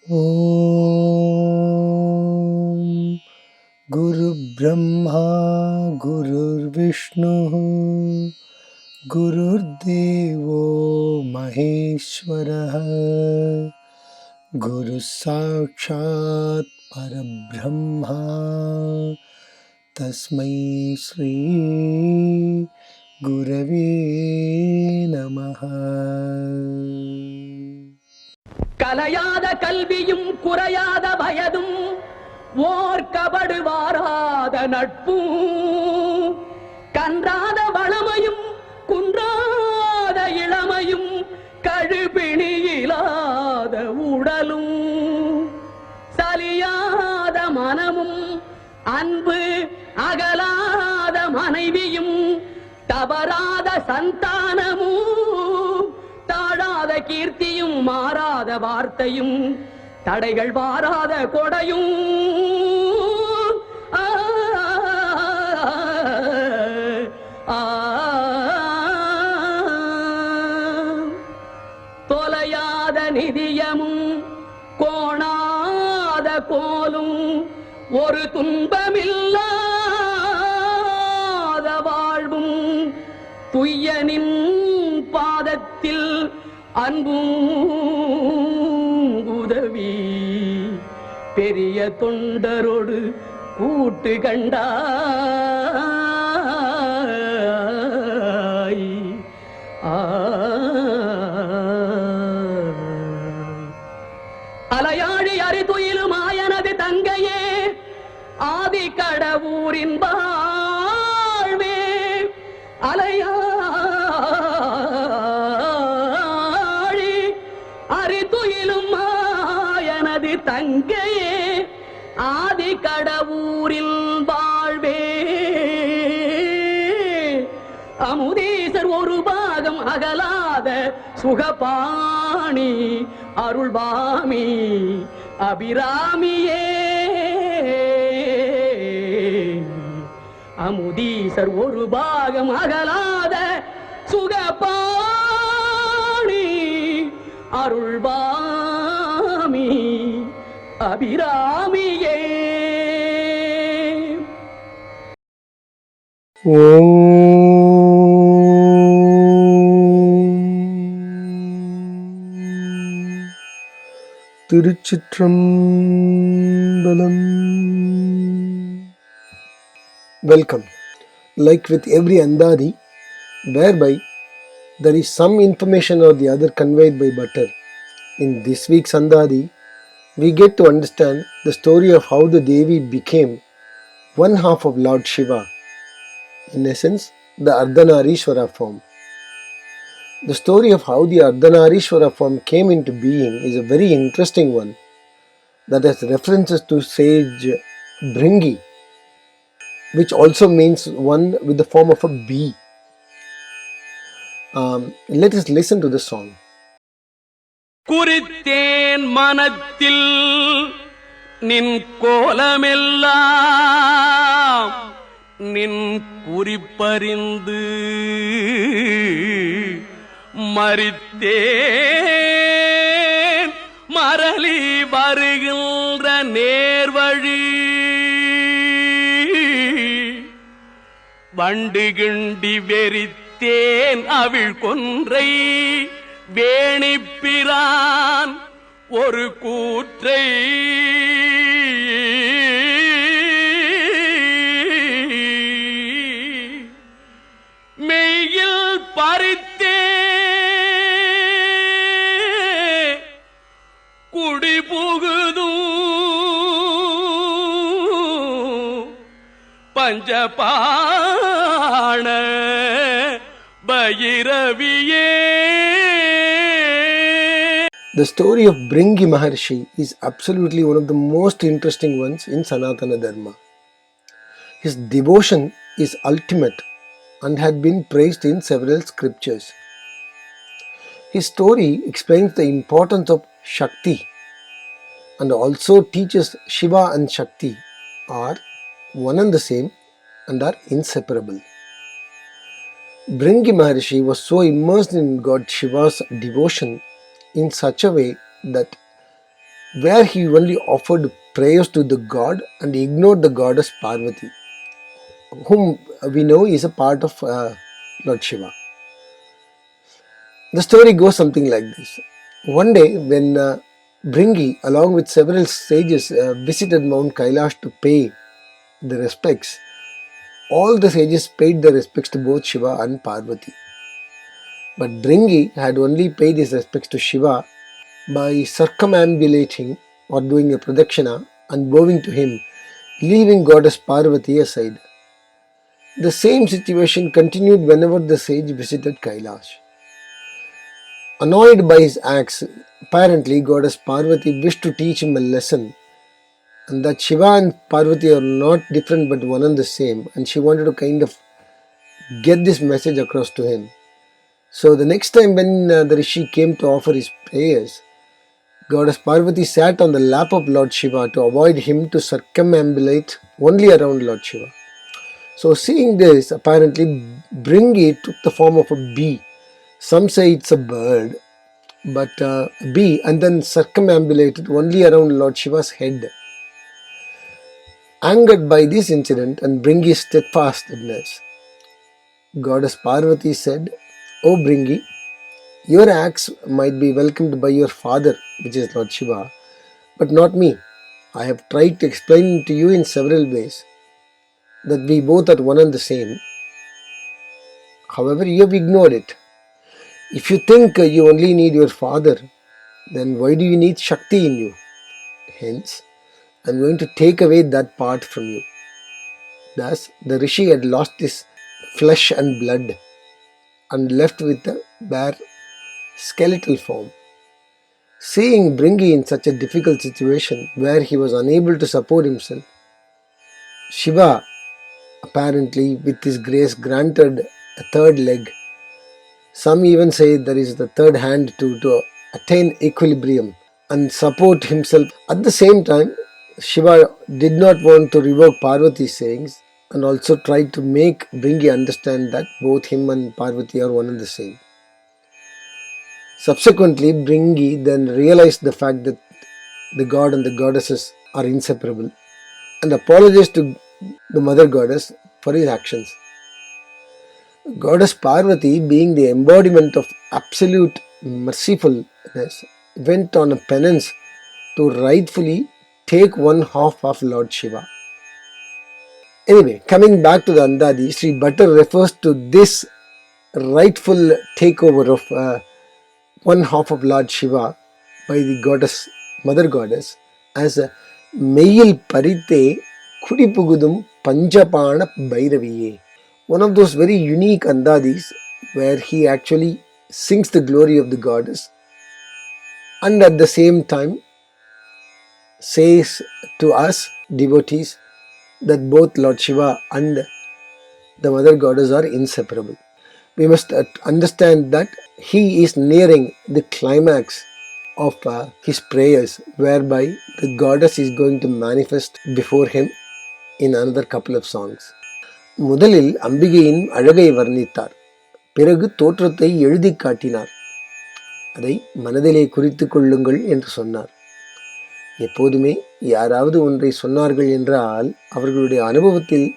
Om Guru Brahma Gurur Vishnu Gurur Devo Maheshwaraha Guru Sakshat Parabrahma Tasmai Shri Gurave Namaha. கலையாத கல்வியும் குறையாத வயதும் ஓர் கபடு வாராத நட்பும் கன்றாத வளமையும் குன்றாத இளமையும் கழுபிணியிலாத உடலும் சலியாத மனமும் அன்பு அகலாத மனைவியும் தவறாத சந்தானமும் தாழாத கீர்த்தியும் மாறாத வார்த்தையும் தடைகள் வாராத கொடையும் தொலையாத நிதியமும் கோணாத கோலும் ஒரு துன்பமில்லாத வாழ்வும் துய்யனின் பாதத்தில் அன்பும் உதவி பெரிய தொண்டரோடு கூட்டு கண்டாய். அலையாழி அறிதுயிலும் ஆயனது தங்கையே ஆதி கடவுரின் வாழ்வே அலையாழி அறிதுயிலும் ஆயனது தங்கையே ஆதி கடவுரில் வாழ்வே அமுதீசர் ஒரு பாகம் அகலாத சுகபாணி அருள்பாமி அபிராமியே அமுதீசர் ஒரு பாகம் அகலாத சுகபாணி அருள்பாமி அபிராமியே. ஓம் திருச்சிற்றம்பலம். Welcome. Like with every Andhaadhi, whereby there is some information or the other conveyed by butter, in this week's Andhaadhi, we get to understand the story of how the Devi became one half of Lord Shiva, in essence, the Ardhanarishwara form. The story of how the Ardhanarishwara form came into being is a very interesting one that has references to sage Bringi, which also means one with the form of a bee. Let us listen to the song. குறித்தேன் மனத்தில் நின் கோலமெல்லாம் நின் குறிப்பறிந்து மறித்தேன் மரளி வருகின்ற நேர்வழி வண்டு கிண்டி வெறித்தேன் அவிழ் கொன்றை வேணிப்பிரான் ஒரு கூற்றை மெய்யில் பறித்தே குடி புகுதும் பஞ்சபாண பைரவியே. The story of Bringi Maharshi is absolutely one of the most interesting ones in Sanatana Dharma. His devotion is ultimate and had been praised in several scriptures. His story explains the importance of Shakti and also teaches Shiva and Shakti are one and the same and are inseparable. Bringi Maharshi was so immersed in God Shiva's devotion in such a way that where he only offered prayers to the god and ignored the goddess Parvati, whom we know is a part of Lord Shiva. The story goes something like this. One day when Bringi along with several sages visited Mount Kailash to pay the respects, all the sages paid their respects to both Shiva and Parvati. But Bringi had only paid his respects to Shiva by circumambulating or doing a pradakshina and bowing to him, leaving goddess Parvati aside. The same situation continued whenever the sage visited Kailash. Annoyed by his acts, apparently goddess Parvati wished to teach him a lesson, and that Shiva and Parvati are not different but one and the same, and she wanted to kind of get this message across to him. So the next time when the Rishi came to offer his prayers, goddess Parvati sat on the lap of Lord Shiva to avoid him to circumambulate only around Lord Shiva. So seeing this, apparently Bringi took the form of a bee. Some say it's a bird, but a bee, and then circumambulated only around Lord Shiva's head. Angered by this incident and Bringi's steadfastness, goddess Parvati said, "O Bringi, your acts might be welcomed by your father, which is Lord Shiva, but not me. I have tried to explain to you in several ways that we both are one and the same. However, you have ignored it. If you think you only need your father, then why do you need Shakti in you? Hence, I am going to take away that part from you." Thus, the Rishi had lost his flesh and blood and left with a bare skeletal form. Seeing Bringi in such a difficult situation where he was unable to support himself, Shiva, apparently with his grace, granted a third leg. Some even say there is the third hand to attain equilibrium and support himself. At the same time, Shiva did not want to revoke Parvati's sayings and also tried to make Bringi understand that both him and Parvati are one and the same. Subsequently, Bringi then realized the fact that the god and the goddesses are inseparable and apologized to the mother goddess for his actions. Goddess Parvati, being the embodiment of absolute mercifulness, went on a penance to rightfully take one half of Lord Shiva. Anyway, coming back to the Andhadhi, Sri Bhatter refers to this rightful takeover of one half of Lord Shiva by the goddess, mother goddess, as a Meyil Parite Kudipugudum Panchapana Bhairaviye. One of those very unique Andhadhis where he actually sings the glory of the goddess and at the same time says to us devotees that both Lord Shiva and the mother goddess are inseparable. We must understand that he is nearing the climax of his prayers, whereby the goddess is going to manifest before him in another couple of songs. முதலில் அம்பிகையின் அழகை வர்ணித்தார், பிறகு தோற்றத்தை எழுதி காட்டினார், அதை மனதிலே குறித்து கொள்ளுங்கள் என்று சொன்னார். எப்போதுமே யாராவது ஒன்றை சொன்னார்கள் என்றால் அவர்களுடைய அனுபவத்தில்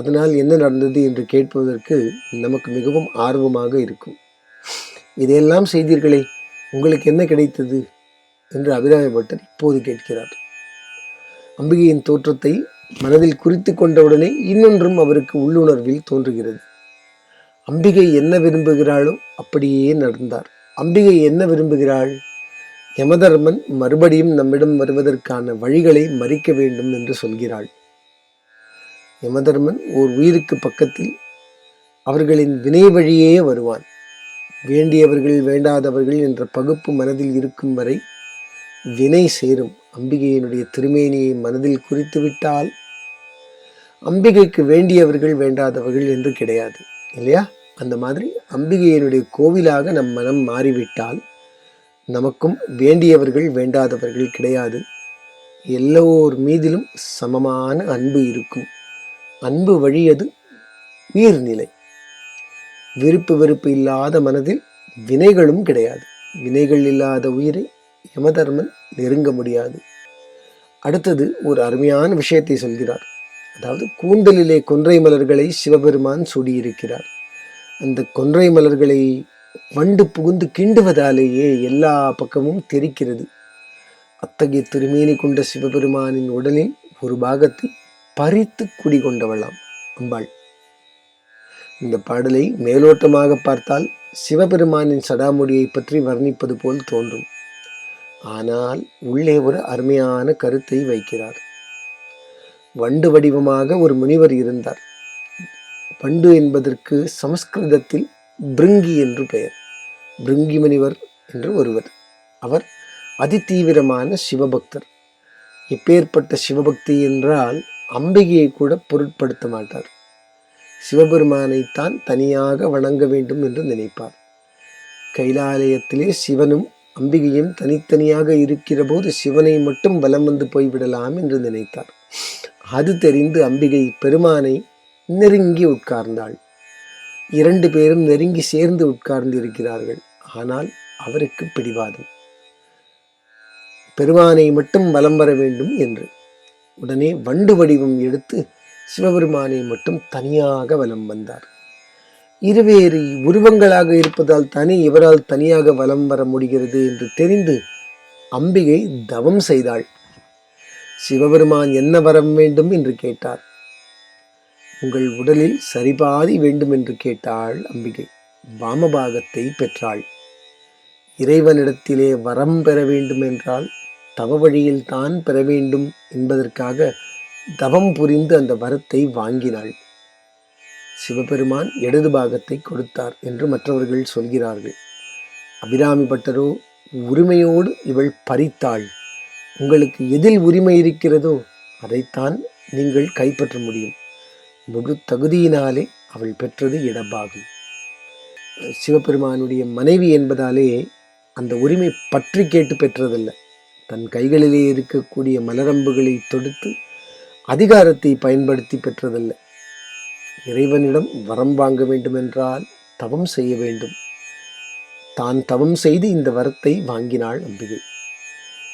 அதனால் என்ன நடந்தது என்று கேட்பதற்கு நமக்கு மிகவும் ஆர்வமாக இருக்கும். இதையெல்லாம் செய்தீர்களே, உங்களுக்கு என்ன கிடைத்தது என்று அபிராமி பட்டர் இப்போது கேட்கிறார். அம்பிகையின் தோற்றத்தை மனதில் குறித்து கொண்டவுடனே இன்னொன்றும் அவருக்கு உள்ளுணர்வில் தோன்றுகிறது. அம்பிகை என்ன விரும்புகிறாளோ அப்படியே நடந்தார். அம்பிகை என்ன விரும்புகிறாள்? யமதர்மன் மறுபடியும் நம்மிடம் வருவதற்கான வழிகளை மறிக்க வேண்டும் என்று சொல்கிறாள். யமதர்மன் ஓர் உயிருக்கு பக்கத்தில் அவர்களின் வினை வழியே வருவான். வேண்டியவர்கள் வேண்டாதவர்கள் என்ற பகுப்பு மனதில் இருக்கும் வரை வினை சேரும். அம்பிகையினுடைய திருமேனியை மனதில் குறித்துவிட்டால் அம்பிகைக்கு வேண்டியவர்கள் வேண்டாதவர்கள் என்று கிடையாது, இல்லையா? அந்த மாதிரி அம்பிகையினுடைய கோவிலாக நம் மனம் மாறிவிட்டால் நமக்கும் வேண்டியவர்கள் வேண்டாதவர்கள் கிடையாது. எல்லோர் மீதிலும் சமமான அன்பு இருக்கும். அன்பு வழியது உயிர்நிலை. விருப்பு வெறுப்பு இல்லாத மனதில் வினைகளும் கிடையாது. வினைகள் இல்லாத உயிரை யமதர்மன் நெருங்க முடியாது. அடுத்தது ஒரு அருமையான விஷயத்தை சொல்கிறார். அதாவது கூந்தலிலே கொன்றை மலர்களை சிவபெருமான் சூடியிருக்கிறார். அந்த கொன்றை மலர்களை வண்டு புகுந்து கிண்டுவதாலேயே எல்லா பக்கமும் தெரிக்கிறது. அத்தகைய திருமேனி கொண்ட சிவபெருமானின் உடலில் ஒரு பாகத்தை பறித்து குடிகொண்டவளாம் அம்பாள். இந்த பாடலை மேலோட்டமாக பார்த்தால் சிவபெருமானின் சடாமுடியை பற்றி வர்ணிப்பது போல் தோன்றும். ஆனால் உள்ளே ஒரு அருமையான கருத்தை வைக்கிறார். வண்டு வடிவமாக ஒரு முனிவர் இருந்தார். வண்டு என்பதற்கு சமஸ்கிருதத்தில் பிருங்கி என்று பெயர். பிருங்கி முனிவர் என்று ஒருவர். அவர் அதிதீவிரமான சிவபக்தர். எப்பேற்பட்ட சிவபக்தி என்றால் அம்பிகையை கூட பொருட்படுத்த மாட்டார். சிவபெருமானைத்தான் தனியாக வணங்க வேண்டும் என்று நினைப்பார். கைலாலயத்திலே சிவனும் அம்பிகையும் தனித்தனியாக இருக்கிற போது சிவனை மட்டும் வலம் வந்து போய்விடலாம் என்று நினைத்தார். அது தெரிந்து அம்பிகை பெருமானை நெருங்கி உட்கார்ந்தாள். 2 பேரும் நெருங்கி சேர்ந்து உட்கார்ந்து இருக்கிறார்கள். ஆனால் அவருக்கு பிடிவாதம், பெருமானை மட்டும் வலம் வர வேண்டும் என்று. உடனே வண்டு வடிவம் எடுத்து சிவபெருமானை மட்டும் தனியாக வலம் வந்தார். இருவேறு உருவங்களாக இருப்பதால் தானே இவரால் தனியாக வலம் வர முடிகிறது என்று தெரிந்து அம்பிகை தவம் செய்தாள். சிவபெருமான் என்ன வரம் வேண்டும் என்று கேட்டார். உங்கள் உடலில் சரிபாதி வேண்டும் என்று கேட்டாள் அம்பிகை. வாமபாகத்தை பெற்றாள். இறைவனிடத்திலே வரம் பெற வேண்டும் என்றால் தவ வழியில் தான் பெற வேண்டும் என்பதற்காக தவம் புரிந்து அந்த வரத்தை வாங்கினாள். சிவபெருமான் இடது பாகத்தை கொடுத்தார் என்று மற்றவர்கள் சொல்கிறார்கள். அபிராமி பட்டரோ உரிமையோடு இவள் பறித்தாள். உங்களுக்கு எதில் உரிமை இருக்கிறதோ அதைத்தான் நீங்கள் கைப்பற்ற முடியும். முழு தகுதியினாலே அவள் பெற்றது இடபாகம். சிவபெருமானுடைய மனைவி என்பதாலே அந்த உரிமை பற்றி கேட்டு பெற்றதல்ல. தன் கைகளிலே இருக்கக்கூடிய மலரம்புகளை தொடுத்து அதிகாரத்தை பயன்படுத்தி பெற்றதல்ல. இறைவனிடம் வரம் வாங்க வேண்டுமென்றால் தவம் செய்ய வேண்டும். தான் தவம் செய்து இந்த வரத்தை வாங்கினாள் அம்பிகை.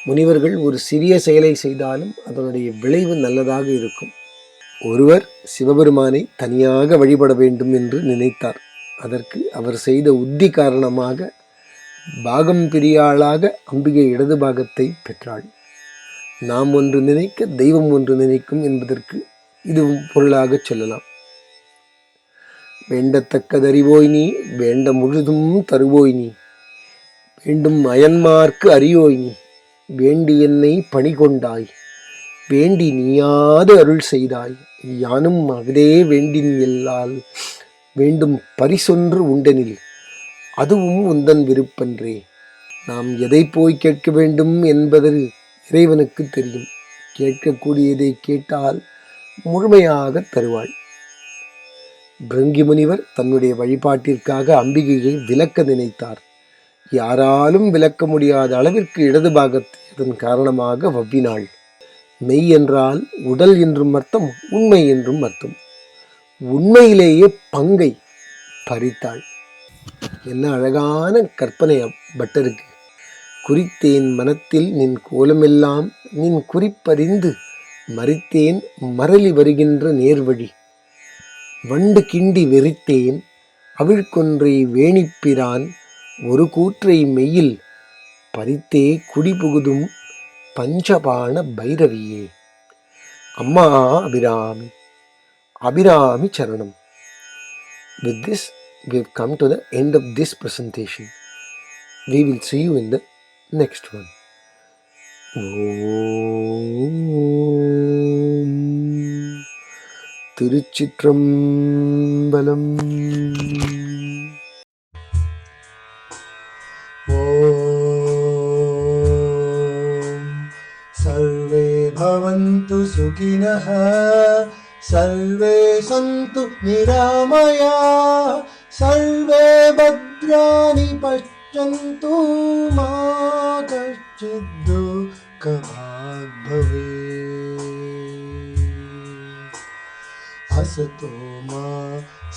முனிவர்கள் ஒரு சிறிய செயலை செய்தாலும் அதனுடைய விளைவு நல்லதாக இருக்கும். ஒருவர் சிவபெருமானை தனியாக வழிபட வேண்டும் என்று நினைத்தார். அதற்கு அவர் செய்த உத்தி காரணமாக பாகம் பிரியாளாக அம்பிகை இடது பாகத்தை பெற்றாள். நாம் ஒன்று நினைக்க தெய்வம் ஒன்று நினைக்கும் என்பதற்கு இதுவும் பொருளாக சொல்லலாம். வேண்டத்தக்கதறிவோய் நீ, வேண்ட முழுதும் தருவோய் நீ, வேண்டும் அயன்மார்க்கு அறியோய் நீ, வேண்டி என்னை பணி கொண்டாய், வேண்டி நீயாது அருள் செய்தாய், யானும் அகதே வேண்டின் எல்லால் வேண்டும் பரிசொன்று உண்டெனில் அதுவும் உந்தன் விருப்பன்றே. நாம் எதை போய் கேட்க வேண்டும் என்பது இறைவனுக்கு தெரியும். கேட்கக்கூடியதை கேட்டால் முழுமையாக தருவாள். பிருங்கி முனிவர் தன்னுடைய வழிபாட்டிற்காக அம்பிகையை விலக்க நினைத்தார். யாராலும் விலக்க முடியாத அளவிற்கு இடது பாகத்தை அதன் காரணமாக வவ்வினாள். மெய் என்றால் உடல் என்றும் அர்த்தம், உண்மை என்றும் அர்த்தம். உண்மையிலேயே பங்கை பறித்தாள். என்ன அழகான கற்பனை பட்டருக்கு! குறித்தேன் மனத்தில் நின் கோலமெல்லாம் நின் குறிப்பறிந்து மறித்தேன் மரளி வருகின்ற நேர்வழி, வண்டு கிண்டி வெறித்தேன் அவிழ்கொன்றை வேணிப்பிரான் ஒரு கூற்றை மெய்யில் பறித்தே குடிபுகுதும் பஞ்சபாண பைரவியே. அம்மா அபிராமி, அபிராமி சரணம். With this, we have come to the end of this presentation. We will see you in the next one. ஓம் திருச்சிற்றம்பலம். सर्वे भवन्तु सुखिनः, सर्वे सन्तु निरामया, सर्वे भद्राणि पश्यन्तु, मा कश्चित् दुःखभाग् भवेत्. असतो मा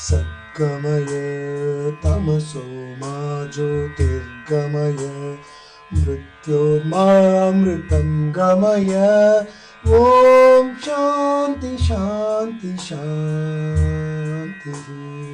सद्गमय, तमसो मा ज्योतिर्गमय, मृत्योर्मामृतं गमय. ॐ शान्ति शान्ति शान्तिः.